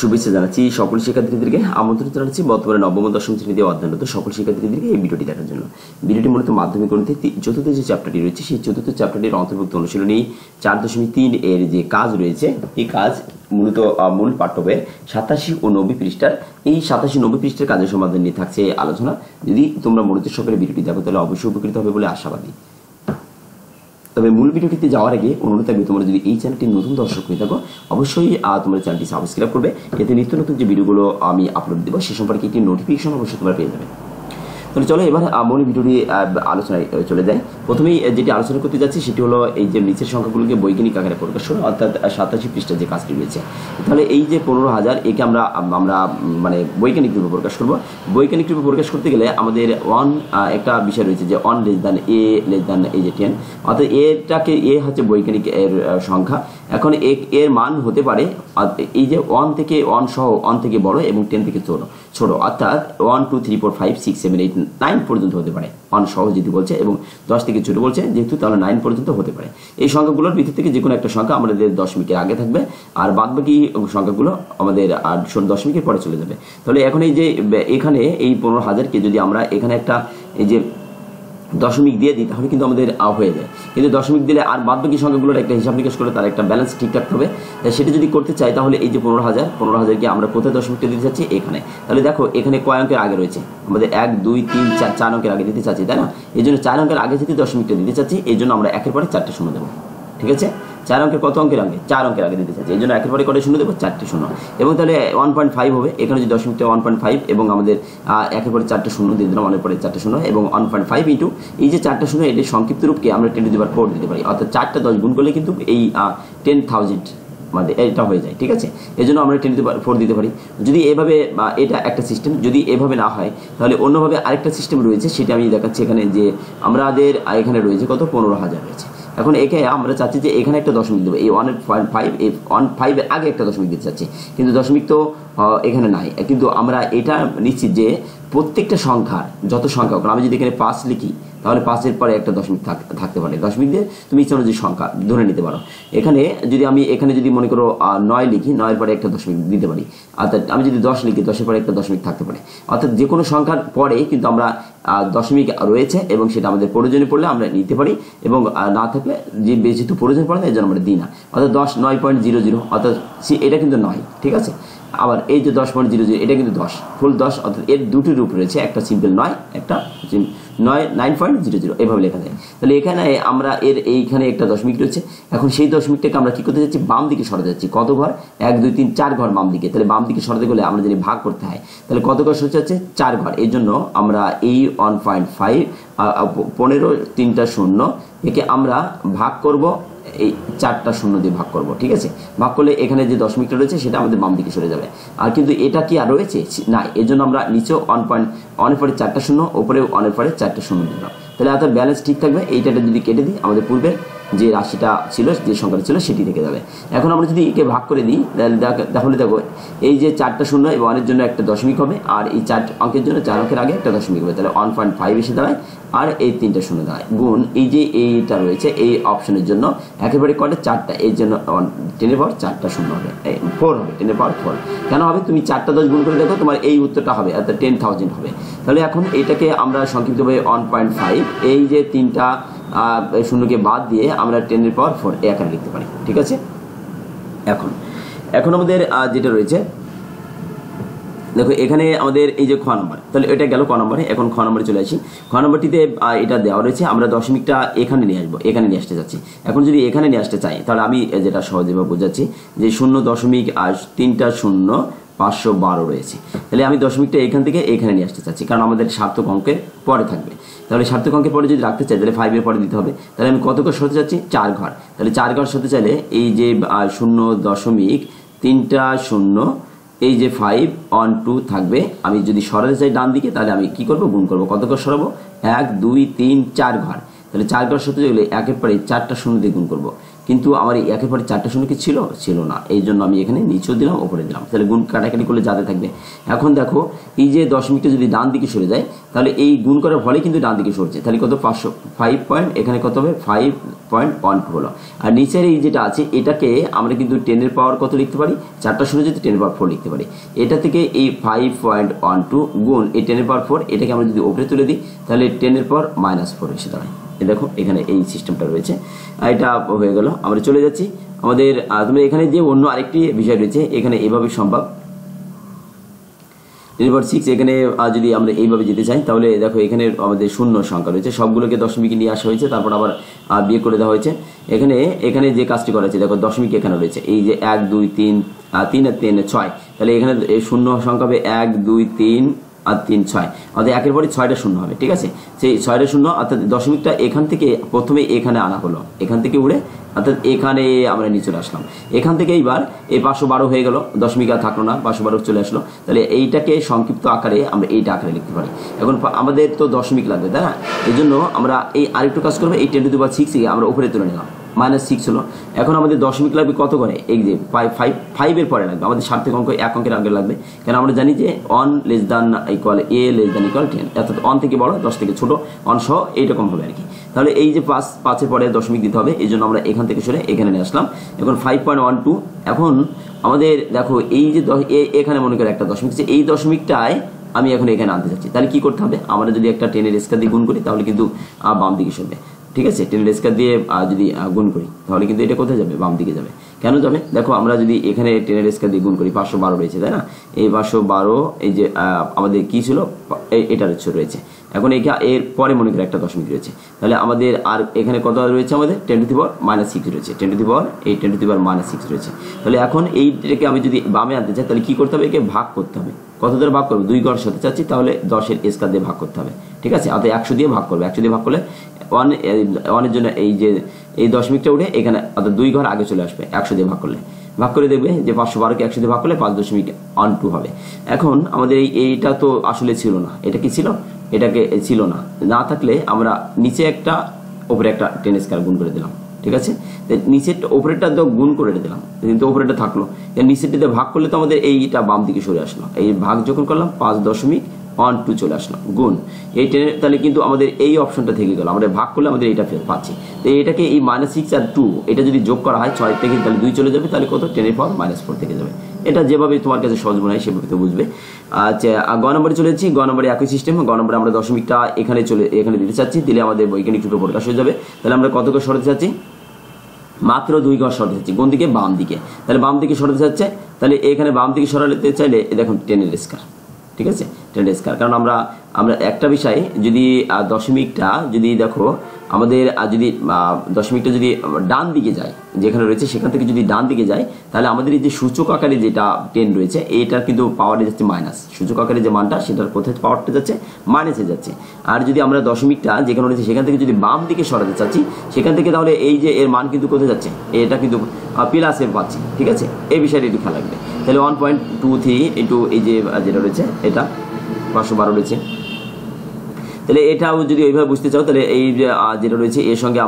শুভেচ্ছা জানাচ্ছি সকল শিক্ষার্থীদেরকে আমন্ত্রণ জানাচ্ছি বর্তমানে নবম ও দশম শ্রেণীতে অধ্যয়নরত সকল শিক্ষার্থীদেরকে এই ভিডিওটি দেখার জন্য। ভিডিওটি মূলত মাধ্যমিক গণিতে চতুর্থ যে চ্যাপ্টারটি রয়েছে সেই চতুর্থ চ্যাপ্টারটির অন্তর্ভুক্ত অনুশীলনী 4.3 এর যে কাজ রয়েছে এই কাজ মূলত মূল পাঠ্য বইয়ের 87 ও 90 পৃষ্ঠার এই 87-90 পৃষ্ঠার কাজের সমাধান নিয়ে থাকছে আলোচনা। যদি তোমরা মনোযোগ সহকারে ভিডিওটি দেখো তাহলে অবশ্যই উপকৃত হবে বলে আশাবাদী। তবে মূল ভিডিওটিতে যাওয়ার আগে অনুরোধ থাকবে তোমরা যদি এই চ্যানেলটি নতুন দর্শক হয়ে থাকো অবশ্যই তোমরা চ্যানেলটি সাবস্ক্রাইব করবে, এতে নিত্য নতুন যে ভিডিওগুলো আমি আপলোড দেবো সে সম্পর্কে একটি নোটিফিকেশন অবশ্যই তোমরা পেয়ে যাবে। তাহলে চলো এবার মূল ভিডিওটি আলোচনায় চলে যায়। প্রথমেই যেটি আলোচনা করতে যাচ্ছি সেটি হলো এই যে নিচের সংখ্যাগুলোকে বৈজ্ঞানিক আকারে প্রকাশ করো, অর্থাৎ 87 পৃষ্ঠার যে কাজটি রয়েছে। তাহলে এই যে 15,000 একে আমরা মানে বৈজ্ঞানিক রূপে প্রকাশ করব। বৈজ্ঞানিক রূপে প্রকাশ করতে গেলে আমাদের একটা বিষয় রয়েছে যে 1 লেস দ্যান এই যে 10, অর্থাৎ এটাকে হচ্ছে বৈজ্ঞানিক এর সংখ্যা। এখন এর মান হতে পারে এই যে 1 থেকে 1 সহ 1 থেকে বড় এবং 10 থেকে ছোট, অর্থাৎ 1 2 3 4 5 6 7 8 9 পর্যন্ত হতে পারে 1 সহ যদি বলছে, এবং 10 থেকে ছোট বলছে যেহেতু তাহলে 9 পর্যন্ত হতে পারে। এই সংখ্যাগুলোর ভিতর থেকে যে কোনো একটা সংখ্যা আমাদের দশমিকের আগে থাকবে, আর বাদবাকি সংখ্যাগুলো আমাদের দশমিকের পরে চলে যাবে। তাহলে এখন এই যে এখানে এই 15,000কে যদি আমরা এখানে একটা এই যে দশমিক দিয়ে দিই তাহলে কিন্তু আমাদের হয়ে যায়, কিন্তু দশমিক দিলে আর বাদবাকি সংখ্যাগুলোর একটা হিসাব নিকাশ করে তার একটা ব্যালেন্স ঠিক রাখতে হবে। তাই সেটা যদি করতে চাই তাহলে এই যে 15,000কে আমরা কোথায় দশমিকটা দিতে চাচ্ছি এখানে। তাহলে দেখো এখানে কয় অঙ্কের আগে রয়েছে আমাদের 1 2 3 4 অঙ্কের আগে দিতে চাচ্ছি, তাই না? এই জন্য 4 অঙ্কের আগে যদি দশমিকটা দিতে চাচ্ছি এই জন্য আমরা একের পরে 4টে শূন্য দেবো। ঠিক আছে, 4 অঙ্কের কত অঙ্কের আগে? 4 অঙ্কের আগে দিতে চাচ্ছি, এই জন্য একের পরে কটা শূন্য দেবো? 4টে শূন্য। এবং তাহলে 1.5 হবে, এখানে যদি দশমিকটা 1.5 এবং আমাদের একের পরে 4টে শূন্য দিয়ে দিলাম, অনেক পরে 4টে শূন্য এবং 1.5 ইন্টু এই যে 4টে শূন্য এটি সংক্ষিপ্ত রূপকে আমরা 10⁴ দিতে পারি, অর্থাৎ 4টা 10 গুণ করলে কিন্তু এই 10,000 মানে এটা হয়ে যায়। ঠিক আছে, এই জন্য আমরা 10⁴ দিতে পারি। যদি এভাবে এটা একটা সিস্টেম, যদি এভাবে না হয় তাহলে অন্যভাবে আরেকটা সিস্টেম রয়েছে, সেটা আমি দেখাচ্ছি। এখানে যে আমাদের এখানে রয়েছে কত 15,000 রয়েছে। এখন একে আমরা চাচ্ছি যে এখানে একটা দশমিক দেবো, এই 1.5 এই 1.5 এর আগে একটা দশমিক দিতে চাচ্ছি, কিন্তু দশমিক তো এখানে নাই। কিন্তু আমরা এটা নিশ্চিত যে প্রত্যেকটা সংখ্যার যত সংখ্যা, আমি যদি এখানে 5 লিখি তাহলে 5-এর পরে একটা দশমিক থাকতে পারে। দশমিক দিয়ে তুমি ইচ্ছা অনুযায়ী সংখ্যা ধরে নিতে পারো। এখানে যদি আমি এখানে যদি মনে করো 9 লিখি, 9-এর পরে একটা দশমিক দিতে পারি। অর্থাৎ আমি যদি 10 লিখি 10-এর পরে একটা দশমিক থাকতে পারে। অর্থাৎ যে কোনো সংখ্যার পরে কিন্তু আমরা দশমিক রয়েছে এবং সেটা আমাদের প্রয়োজনে পড়লে আমরা নিতে পারি, এবং না থাকলে যেহেতু প্রয়োজন পড়ে না এই জন্য আমরা দিই না। অর্থাৎ 10 9.00, অর্থাৎ এটা কিন্তু 9। ঠিক আছে, আবার এই যে 10.00 এটা কিন্তু 10 ফুল 10, অর্থাৎ এর দুটি রূপ রয়েছে, একটা সিম্পল 9, একটা 9.00 এভাবে লেখা যায়। তাহলে এখানে আমরা এইখানে একটা দশমিক রয়েছে। এখন সেই দশমিকটাকে আমরা কি করতে যাচ্ছি? বাম দিকে সরাতে যাচ্ছি। কত ঘর? 1 2 3 4 ঘর বাম দিকে। তাহলে বাম দিকে সরাতে গেলে আমরা যদি ভাগ করতে হয় তাহলে কত ঘর সরতে যাচ্ছে? 4 ঘর। এই জন্য আমরা এই 1.5 15 3টা শূন্য একে আমরা ভাগ করব এই 4টা শূন্য দিয়ে ভাগ করব। ঠিক আছে, ভাগ করলে এখানে যে দশমিকটা রয়েছে সেটা আমাদের বাম দিকে সরে যাবে। আর কিন্তু এটা কি আর রয়েছে না, এই জন্য আমরা নিচেও 1.1 এর পরে 4টা শূন্য, ওপরেও 1 এর পরে 4টা শূন্য দিলাম। তাহলে এত ব্যালেন্স ঠিক থাকবে। এইটা যদি কেটে দিই আমাদের পূর্বের যে রাশিটা ছিল, যে সংখ্যাটা ছিল সেটি থেকে যাবে। এখন আমরা যদি একে ভাগ করে দিই তাহলে দেখো এই যে 4টা শূন্য এবং 1-এর জন্য একটা দশমিক হবে, আর এই 4 অঙ্কের জন্য 4 অঙ্কের আগে একটা দশমিক হবে। তাহলে 1.5 এসে দাঁড়ায়, আর এই 3টা শূন্য দাঁড়ায়, গুণ এই যে এইটা রয়েছে এই অপশনের জন্য একেবারে কটে 4টা, এই জন্য 10⁴ 4টা শূন্য হবে, 4 হবে, 10⁴ কেন হবে? তুমি 4টা 10 গুণ করে দেখো তোমার এই উত্তরটা হবে, অর্থাৎ 10,000 হবে। তাহলে এখন এইটাকে আমরা সংক্ষিপ্তভাবে 1.5 এই যে 3টা শূন্যকে বাদ দিয়ে আমরা 10⁴ এই আকারে লিখতে পারি। ঠিক আছে, এখন আমাদের যেটা রয়েছে দেখো এখানে আমাদের এই যে খ নম্বর, তাহলে এটা গেল ক নম্বরে। এখন খ নম্বরে চলে আসি। খ নম্বরটিতে এটা দেওয়া রয়েছে, আমরা দশমিকটা এখানে নিয়ে আসবো, এখানে নিয়ে আসতে যাচ্ছি। এখন যদি এখানে নিয়ে আসতে চাই তাহলে আমি যেটা সহজেভাবে বোঝাচ্ছি যে 0.3টা শূন্য 512 রয়েছে। তাহলে আমি দশমিকটা এখান থেকে এখানে নিয়ে আসতে চাচ্ছি, কারণ আমাদের সার্থক অঙ্কের পরে থাকবে। তাহলে সার্থক অঙ্কের পরে যদি রাখতে চাই তাহলে 5-এর পরে দিতে হবে। তাহলে আমি কত ঘর সরতে চাচ্ছি? 4 ঘর। তাহলে 4 ঘর সরতে চাইলে এই যে 0.3টা শূন্য এই যে 5 1 2 থাকবে। আমি যদি সরাতে চাই ডান দিকে তাহলে আমি কি করব? গুণ করব। কত ঘর সরাবো? 1 2 3 4 ঘর। তাহলে 4 ঘর সরতে গেলে 1-এর পরে 4টা শূন্য দিয়ে গুণ করবো। কিন্তু আমার এই একের পরে 4টা শূন্য কি ছিল না, এই জন্য আমি এখানে নিচেও দিলাম ওপরে দিলাম। তাহলে গুণ কাটাকাটি করলে যাতে থাকবে। এখন দেখো এই যে দশমিকটা যদি ডান দিকে সরে যায় তাহলে এই গুণ করার ফলে কিন্তু ডান দিকে সরছে, তাহলে কত 5 পয়েন্ট, এখানে কত হবে 5.12 হলো। আর নিচের এই যেটা আছে এটাকে আমরা কিন্তু 10 এর পাওয়ার কত লিখতে পারি, 4টা শূন্য যদি 10 এর পাওয়ার 4 লিখতে পারি। এটা থেকে এই 5.12 গুণ এই 10 এর পাওয়ার 4, এটাকে আমরা যদি উপরে তুলে দিই তাহলে 10 এর পাওয়ার -4 এসে দাঁড়ায়। দেখো এখানে এই সিস্টেমটা রয়েছে, এটা হয়ে গেল। আমরা চলে যাচ্ছি আমাদের তোমরা এখানে যে অন্য আরেকটি বিষয় রয়েছে, এখানে এভাবে সম্ভব 10^6 এখানে যদি আমরা এইভাবে যেতে চাই তাহলে দেখো এখানে আমাদের শূন্য সংখ্যা রয়েছে, সবগুলোকে দশমিকে নিয়ে আসা হয়েছে, তারপর আবার বিয়োগ করে দেওয়া হয়েছে। এখানে যে কাজটি করা হয়েছে দেখো দশমিক এখানে রয়েছে, এই যে 1 2 3 3 আর 3 6, তাহলে এখানে শূন্য সংখ্যা হবে 1 2 3 আর 3 6, অর্থাৎ একের পরে 6টা শূন্য হবে। ঠিক আছে, সেই 6টা শূন্য অর্থাৎ দশমিকটা এখান থেকে প্রথমে এখানে আনা হলো, এখান থেকে উড়ে অর্থাৎ এখানে আমরা নিয়ে চলে আসলাম। এখান থেকে এইবার এই 512 হয়ে গেল, দশমিক আর থাকলো না, 512 চলে আসলো। তাহলে এইটাকে সংক্ষিপ্ত আকারে আমরা এইটা আকারে লিখতে পারি। এখন আমাদের তো দশমিক লাগবে, তাই না? এই জন্য আমরা এই আরেকটু কাজ করবো, এই 10^6 আমরা উপরে তুলে নিলাম, -6 হলো। এখন আমাদের দশমিক লাগবে কত করে, এই যে 5 এর পরে লাগবে, আমাদের সার্থক অঙ্ক 1 অঙ্কের আগে লাগবে, কারণ আমরা জানি যে 1 less than equal a less than equal 10, অর্থাৎ 1 থেকে বড় 10 থেকে ছোট 1 সহ এইরকম হবে আর কি। তাহলে এই যে 5 এর পরে দশমিক দিতে হবে, এই জন্য আমরা এখান থেকে সরে এখানে নিয়ে আসলাম। এখন 5.12, এখন আমাদের দেখো এই যে এখানে মনে করে একটা দশমিক, এই দশমিকটায় আমি এখন এখানে আনতে চাচ্ছি, তাহলে কি করতে হবে, আমরা যদি একটা 10 এর স্কয়ার দিয়ে গুণ করি তাহলে কিন্তু বাম দিকে সরবে। ঠিক আছে, 10 এর স্কয়ার দিয়ে যদি গুণ করি তাহলে কিন্তু এটা কোথায় যাবে, বাম দিকে যাবে। কেন যাবে, দেখো আমরা যদি এখানে 10 এর স্কয়ার দিয়ে গুণ করি 512 রয়েছে, তাই না? এই 512 এই যে আমাদের কি ছিল, এটা রয়েছে। এখন এর পরে মনে করি একটা দশমিক রয়েছে, তাহলে আমাদের আর এখানে কত রয়েছে, আমাদের 10⁻⁶ রয়েছে, 10⁻⁶ রয়েছে। তাহলে এখন এইটাকে আমি যদি বামে আনতে চাই তাহলে কি করতে হবে, একে ভাগ করতে হবে। কত দ্বারা ভাগ করবো, 2 ঘর সাথে চাচ্ছি, তাহলে 10 এর স্কয়ার দিয়ে ভাগ করতে হবে। ঠিক আছে, অর্থাৎ 100 দিয়ে ভাগ করবে, 100 দিয়ে ভাগ করলে 1 এর জন্য এই যে এই দশমিকটা উঠে এখানে অর্থাৎ 2 ঘর আগে চলে আসবে 100 দিয়ে ভাগ করলে। ভাগ করে দেখবে যে 512কে 100 দিয়ে ভাগ করলে 5.12 হবে। এখন আমাদের এইটা তো আসলে ছিল না, এটা কি ছিল, এটাকে ছিল না থাকলে আমরা নিচে একটা উপরে একটা 10 স্কয়ার গুণ করে দিলাম। ঠিক আছে, নিচের উপরেরটা তো গুণ করে দিলাম, কিন্তু উপরেরটা থাকলো, নিচেরটাতে ভাগ করলে তো আমাদের এইটা বাম দিকে সরে আসলো। এই ভাগ যখন করলাম 5.12 চলে আসলো গুণ এই 10, তাহলে কিন্তু আমাদের এই অপশনটা থেকে গেল, আমরা ভাগ করলে আমাদের এইটা ফেরত পাচ্ছি। তো এটাকে এই -6 আর 2 এটা যদি যোগ করা হয় 6 থেকে, তাহলে 2 চলে যাবে, তাহলে কত 10⁻⁻4 থেকে যাবে। এটা যেভাবে তোমার কাছে সহজ মনে হয় সেভাবে তো বুঝবে। আচ্ছা, গ নম্বরে চলে যাচ্ছি। গ নম্বরে একই সিস্টেম, গ নম্বরে আমরা দশমিকটা এখানে দিতে চাচ্ছি, দিলে আমাদের বৈজ্ঞানিক রূপে প্রকাশ হয়ে যাবে। তাহলে আমরা কত করে সরাতে চাচ্ছি, মাত্র 2 ঘর সরাতে চাচ্ছি, কোন দিকে, বাম দিকে। তাহলে বাম দিকে সরাতে চাচ্ছে, তাহলে এখানে বাম দিকে সরাতে চাইলে দেখুন 10 এর স্কয়ার। ঠিক আছে, 10 এর স্কয়ার, কারণ আমরা একটা বিষয় যদি দশমিকটা যদি দেখো আমাদের যদি দশমিকটা যদি ডান দিকে যায়, যেখানে রয়েছে সেখান থেকে যদি ডান দিকে যায়, তাহলে আমাদের এই যে সূচক আকারে যেটা 10 রয়েছে এটা কিন্তু পাওয়ারে যাচ্ছে মাইনাস, সূচক আকারে যে মানটা সেটার কোথায় পাওয়ারটা যাচ্ছে, মাইনাসে যাচ্ছে। আর যদি আমরা দশমিকটা যেখানে রয়েছে সেখান থেকে যদি বাম দিকে সরাতে চাচ্ছি, সেখান থেকে তাহলে এই যে এর মান কিন্তু কোথায় যাচ্ছে, এটা কিন্তু প্লাসে পাচ্ছি। ঠিক আছে, এই বিষয়টা একটু খেয়াল রাখবে। তাহলে 1.23 ইন্টু এই যে যেটা রয়েছে এটা 512 রয়েছে। তাহলে এটাও যদি ওইভাবে বুঝতে চাও তাহলে এই যেটা রয়েছে এর সঙ্গে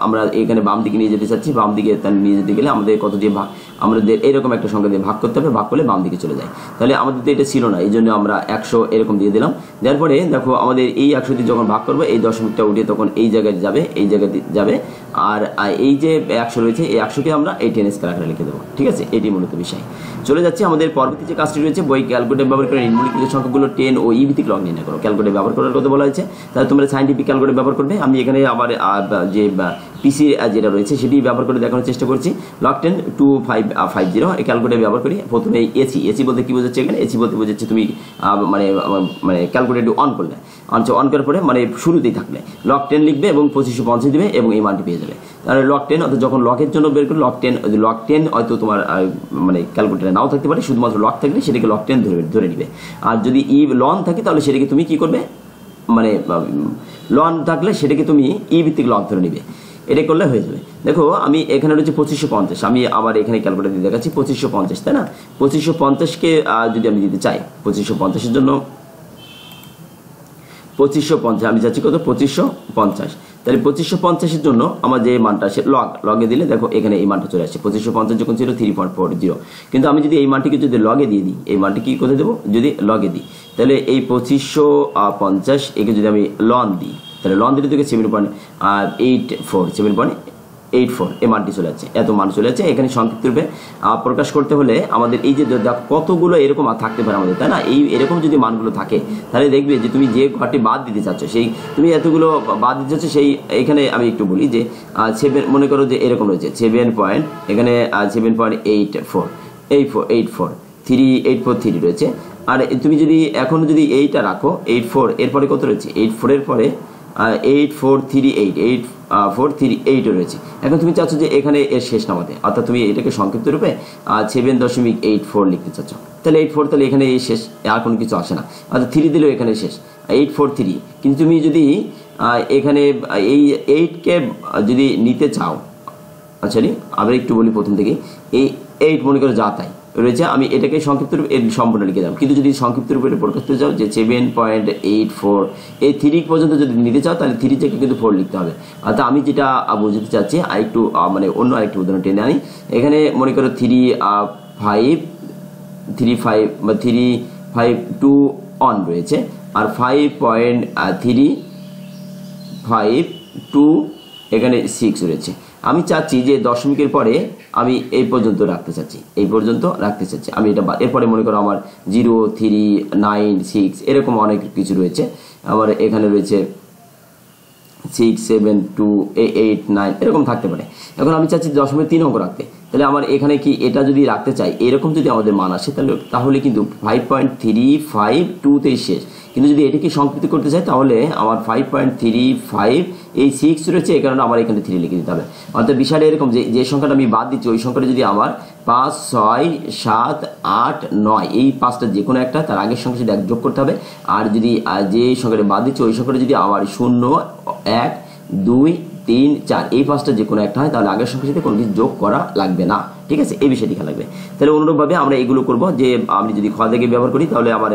আমরা এখানে বাম দিকে নিয়ে যেতে চাচ্ছি, বাম দিকে নিয়ে যেতে গেলে আমাদের কত দিয়ে ভাগ, আমাদের এরকম একটা সংখ্যা দিয়ে ভাগ করতে হবে, ভাগ করলে বাম দিকে চলে যায়। তাহলে আমাদের তো এটা ছিল না, এই জন্য আমরা 100 এরকম দিয়ে দিলাম। দেওয়ার পরে দেখো আমাদের এই 100 দিয়ে যখন ভাগ করবো এই দশমিকটা উঠে তখন এই জায়গায় যাবে, এই জায়গায় যাবে। আর এই যে 100 রয়েছে এই 100কে আমরা এই 10 স্কয়ার আকারে লিখে দেবো। ঠিক আছে, এটি মূলত বিষয়। চলে যাচ্ছে আমাদের পরবর্তী যে কাজটি রয়েছে, বই ক্যালকুলেটর ব্যবহার করে নিম্নলিখিত সংখ্যাগুলো 10 ও ই ভিত্তিক লগ নির্ণয় করো। ক্যালকুলেটর ব্যবহার করার কথা বলা হয়েছে, তাহলে তোমরা সাইন্টিফিক ক্যালকুলেটর ব্যবহার করবে। আমি এখানে আবার যে পিসি যেটা রয়েছে সেটি ব্যবহার করে দেখানোর চেষ্টা করছি। log10 2550 এই ক্যালকুলেটর ব্যবহার করি। প্রথমে এসি বলতে কি বোঝাচ্ছে, এখানে এসি বলতে বোঝাচ্ছে তুমি মানে ক্যালকুলেটর অন করলে, অন করার পরে মানে শুরুতেই থাকলে log10 লিখবে এবং 2550 দিবে এবং এই মানটি পেয়ে যাবে। তাহলে log10 অর্থাৎ যখন লগের জন্য বের করে log10 হয়তো তোমার মানে ক্যালকুলেটরে নাও থাকতে পারে, শুধুমাত্র লগ থাকলে সেটাকে log10 ধরে নিবে। আর যদি লন থাকে তাহলে সেটাকে তুমি কি করবে, মানে লন থাকলে সেটাকে তুমি ই ভিত্তিক লগ ধরে নিবে। এটা করলে হয়ে যাবে। দেখো আমি এখানে রয়েছে 2550, আমি আবার এখানে ক্যালকুলেটর দিয়ে দেখাচ্ছি 2550, তাই না? 2550কে যদি আমি দিতে চাই, 2550 এর জন্য 2550 আমি যাচ্ছি কত, 2550। তাহলে 2550 জন্য আমার যে মানটা আসে লগে দিলে দেখো এখানে এই মানটা চলে আসছে 2550 যখন ছিল 3.40, কিন্তু আমি যদি এই মানটিকে যদি লগে দিয়ে দিই, এই মানটি কি করে দেবো, যদি লগে দিই তাহলে এই 2550 একে যদি আমি লন দিই তাহলে লন দিলে থেকে 7.84 এই মানটি চলে যাচ্ছে, এত মান চলে যাচ্ছে। এখানে সংক্ষিপ্ত রূপে প্রকাশ করতে হলে আমাদের এই যে কতগুলো এরকম থাকতে পারে আমাদের, তাই না? এই এরকম যদি মানগুলো থাকে তাহলে দেখবে যে তুমি যে ঘরটি বাদ দিতে চাচ্ছ, সেই তুমি এতগুলো বাদ দিতে চাচ্ছ, সেই এখানে আমি একটু বলি যে 7 মনে করো যে এরকম রয়েছে 7 এখানে 7.84 রয়েছে। আর তুমি যদি এখন যদি এইটা রাখো 84 এরপরে কত রয়েছে, 84 এর পরে 8438 রয়েছে। এখন তুমি চাচ্ছ যে এখানে এর শেষ নামাতে, অর্থাৎ তুমি এটাকে সংক্ষিপ্ত রূপে 7.84 লিখতে চাচ্ছ, তাহলে 84 তাহলে এখানে এই শেষ, আর কোনো কিছু আসে না, অর্থাৎ 3 দিলেও এখানে শেষ 843। কিন্তু তুমি যদি এখানে এই 8কে যদি নিতে চাও, আচ্ছা আবার একটু বলি প্রথম থেকে, এই 8 মনে করো যা তাই রয়েছে, আমি এটাকে সংক্ষিপ্ত রূপে সম্পূর্ণ লিখে দিলাম। কিন্তু যদি সংক্ষিপ্ত রূপে প্রকাশ করতে চাও যে 7.84 এই 3 পর্যন্ত যদি নিতে চাও তাহলে 3 থেকে কিন্তু 4 লিখতে হবে। অর্থাৎ আমি যেটা বোঝাতে চাচ্ছি আরেকটু মানে অন্য আরেকটু উদাহরণ টেনে আনি। এখানে মনে করো 352 রয়েছে, আর 5.352 এখানে 6 রয়েছে। আমি চাচ্ছি যে দশমিকের পরে আমি এই পর্যন্ত রাখতে চাচ্ছি, আমি এটা এরপরে মনে করো আমার 0, 3, 9, 6 এরকম অনেক কিছু রয়েছে। আমার এখানে রয়েছে 6, 7, 2, 8, 9 এরকম থাকতে পারে। এখন আমি চাচ্ছি 0.3 অঙ্ক রাখতে, তাহলে আমার এখানে কি এটা যদি রাখতে চাই এরকম যদি আমাদের মান আসে তাহলে কিন্তু 5.352 শেষ। কিন্তু যদি এটাকে সংক্ষিপ্ত করতে চাই তাহলে আমার 5.35 এই 6 রয়েছে, এই কারণে আমার এখানে 3 লিখে দিতে হবে। অর্থাৎ বিষয়টা এরকম যে সংখ্যাটা আমি বাদ দিচ্ছি ওই সংখ্যাটা যদি আমার 5, 6, 7, 8, 9 এই 5টা যে কোনো একটা তার আগের সংখ্যা যদি 1 যোগ করতে হবে। আর যদি যে সংখ্যাটা বাদ দিচ্ছি ওই সংখ্যাটা যদি আমার 0, 1, 2, 3, 4 এই 5টা যে কোনো একটা হয় তাহলে আগের সংখ্যার সাথে কোনো কিছু যোগ করা লাগবে না, ঠিক আছে? এই বিষয়টি খেয়াল রাখবে। তাহলে অনুরূপভাবে আমরা এগুলো করব যে আমি যদি খ থেকে ব্যবহার করি তাহলে আমার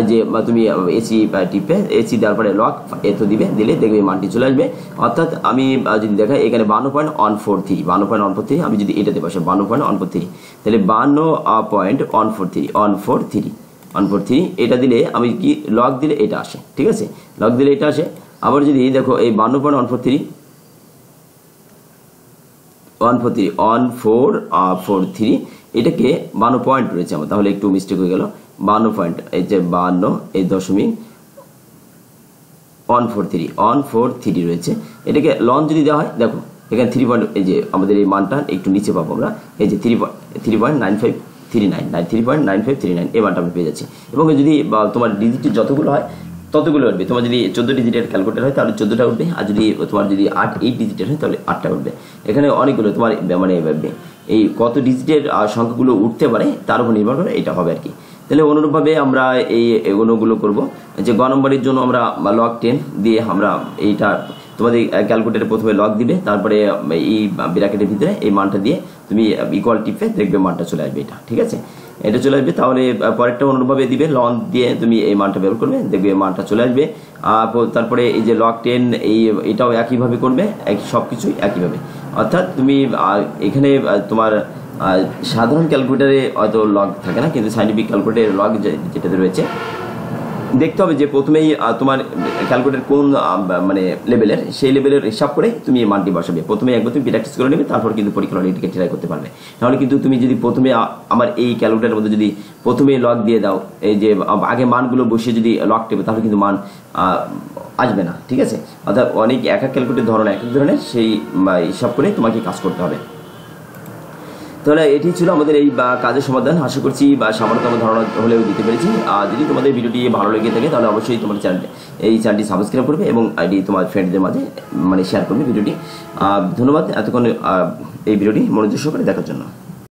যে তুমি এসি টিপে এসি দেওয়ার পরে লক এত দিলে দেখবে মানটি চলে আসবে। অর্থাৎ আমি যদি দেখাই এখানে 52.143 আমি যদি এটাতে বসে 52.143 তাহলে 52.143 এটা দিলে আমি কি লক দিলে এটা আসে, ঠিক আছে? লক দিলে এটা আসে। আবার যদি দেখো এই 52.143 এটাকে 52 পয়েন্ট রয়েছে আমার, তাহলে একটু মিস্টেক হয়ে গেল। 52 পয়েন্ট এই যে 52 এই দশমিক 143 রয়েছে। এটাকে লন যদি দেওয়া হয় দেখো এখানে 3 পয়েন্ট, এই যে আমাদের এই মানটা একটু নিচে পাবো আমরা, এই যে 3.9539 এই মানটা আমি পেয়ে যাচ্ছি। এবং যদি তোমার ডিজিট যতগুলো হয় ততগুলো উঠবে। তোমার যদি 14 ডিজিটের ক্যালকুলেটর হয় তাহলে 14টা উঠবে, আর যদি তোমার যদি 8 ডিজিটের হয় তাহলে 8টা উঠবে। এখানে অনেকগুলো তোমার মানে এই কত ডিজিটের সংখ্যাগুলো উঠতে পারে তার উপর নির্ভর করে এটা হবে আর কি। তাহলে অনুরূপভাবে আমরা এই এগুলোগুলো করব যে গ নম্বরের জন্য আমরা লগ 10 দিয়ে আমরা এইটা তোমাদের ক্যালকুলেটরে প্রথমে লগ দিবে, তারপরে এই ব্র্যাকেটের ভিতরে এই মানটা দিয়ে তুমি ইকুয়াল টিপে দেখবে মানটা চলে আসবে, এটা ঠিক আছে? এটা চলে আসবে। তাহলে পরেরটা অনুরূপভাবে দিবে, লন দিয়ে তুমি এই মানটা বের করবে, দেখবে মানটা চলে আসবে। তারপরে এই যে লগ 10 এটাও একইভাবে করবে, সব কিছুই একইভাবে। অর্থাৎ তুমি এখানে তোমার সাধারণ ক্যালকুলেটারে হয়তো লগ থাকে না, কিন্তু সাইন্টিফিক ক্যালকুলেটারের লগ যেটাতে রয়েছে দেখতে হবে যে প্রথমেই তোমার ক্যালকুলেটর কোন মানে লেভেলের, সেই লেভেলের হিসাব করে তুমি এই মানটি বসাবে। প্রথমে একবার তুমি প্র্যাকটিস করে নেবে, তারপর কিন্তু পরীক্ষা হলে এটিকে ট্রাই করতে পারবে। নাহলে কিন্তু তুমি যদি প্রথমে আমার এই ক্যালকুলেটারের মধ্যে যদি প্রথমে লগ দিয়ে দাও, এই যে আগে মানগুলো বসিয়ে যদি লগ টেবে তাহলে কিন্তু মান আসবে না, ঠিক আছে? অর্থাৎ অনেক এক ক্যালকুলেটর ধরনের এক এক ধরনের, সেই হিসাব করে তোমাকে কাজ করতে হবে। তাহলে এটি ছিল আমাদের এই কাজের সমাধান। আশা করছি সামান্যতম ধারণা হলেও দিতে পেরেছি। আর যদি তোমাদের ভিডিওটি ভালো লেগে থাকে তাহলে অবশ্যই তোমার চ্যানেলটি সাবস্ক্রাইব করবে এবং আইডি তোমার ফ্রেন্ডদের মাঝে মানে শেয়ার করবে ভিডিওটি। ধন্যবাদ এতক্ষণ এই ভিডিওটি মনোযোগ সহকারে দেখার জন্য।